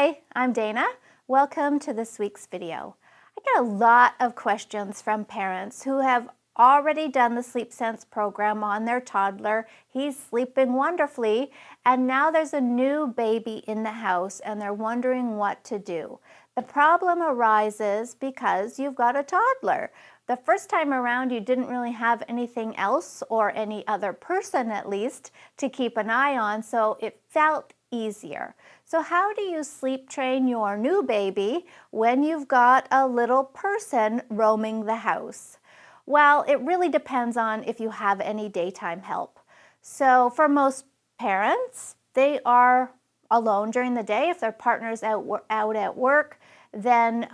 Hi, I'm Dana. Welcome to this week's video. I get a lot of questions from parents who have already done the Sleep Sense program on their toddler. He's sleeping wonderfully, and now there's a new baby in the house and they're wondering what to do. The problem arises because you've got a toddler. The first time around, you didn't really have anything else, or any other person at least, to keep an eye on, so it felt easier. So how do you sleep train your new baby when you've got a little person roaming the house? Well, it really depends on if you have any daytime help. So for most parents, they are alone during the day. If their partner's out at work, then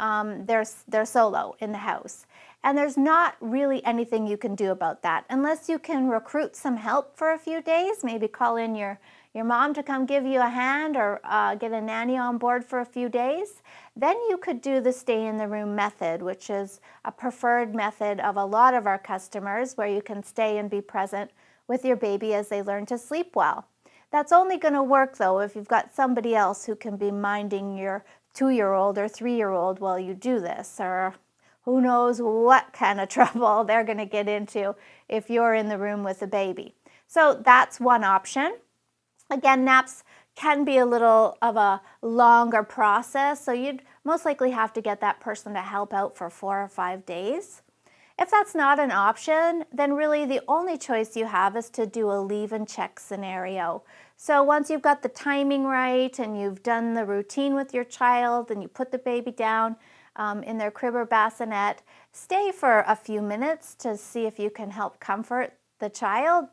they're solo in the house. And there's not really anything you can do about that unless you can recruit some help for a few days, maybe call in your mom to come give you a hand, or get a nanny on board for a few days. Then you could do the stay in the room method, which is a preferred method of a lot of our customers, where you can stay and be present with your baby as they learn to sleep well. That's only going to work though if you've got somebody else who can be minding your 2-year-old or 3-year-old while you do this, or who knows what kind of trouble they're going to get into if you're in the room with the baby. So that's one option. Again, naps can be a little of a longer process, so you'd most likely have to get that person to help out for 4 or 5 days. If that's not an option, then really the only choice you have is to do a leave and check scenario. So once you've got the timing right and you've done the routine with your child and you put the baby down in their crib or bassinet, stay for a few minutes to see if you can help comfort the child.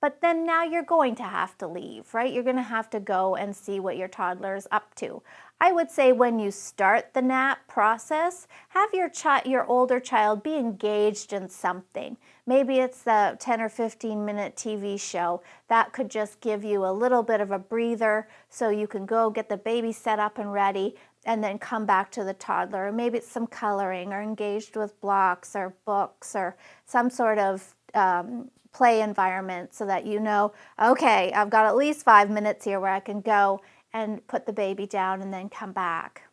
But then now you're going to have to leave, right? You're going to have to go and see what your toddler is up to. I would say when you start the nap process, have your older child be engaged in something. Maybe it's the 10 or 15 minute TV show. That could just give you a little bit of a breather so you can go get the baby set up and ready and then come back to the toddler. Or maybe it's some coloring, or engaged with blocks or books, or some sort of play environment, so that you know, okay, I've got at least 5 minutes here where I can go and put the baby down and then come back.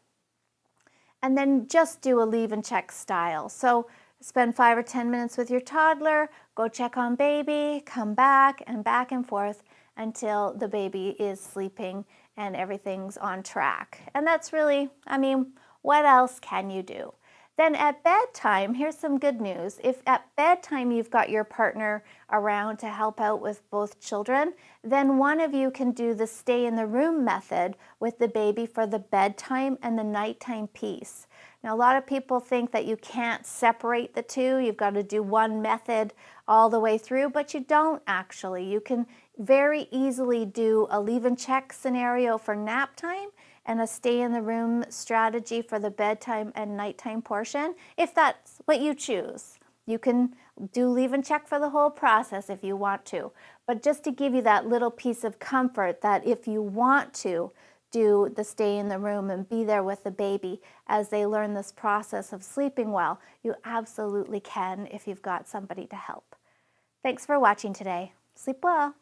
And then just do a leave and check style. So spend 5 or 10 minutes with your toddler, go check on baby, come back and forth until the baby is sleeping and everything's on track. And that's really, what else can you do? Then at bedtime, here's some good news. If at bedtime you've got your partner around to help out with both children, then one of you can do the stay in the room method with the baby for the bedtime and the nighttime piece. Now, a lot of people think that you can't separate the two. You've got to do one method all the way through, but you don't actually. You can very easily do a leave and check scenario for nap time and a stay in the room strategy for the bedtime and nighttime portion, if that's what you choose. You can do leave and check for the whole process if you want to, but just to give you that little piece of comfort that if you want to do the stay in the room and be there with the baby as they learn this process of sleeping well, you absolutely can if you've got somebody to help. Thanks for watching today. Sleep well.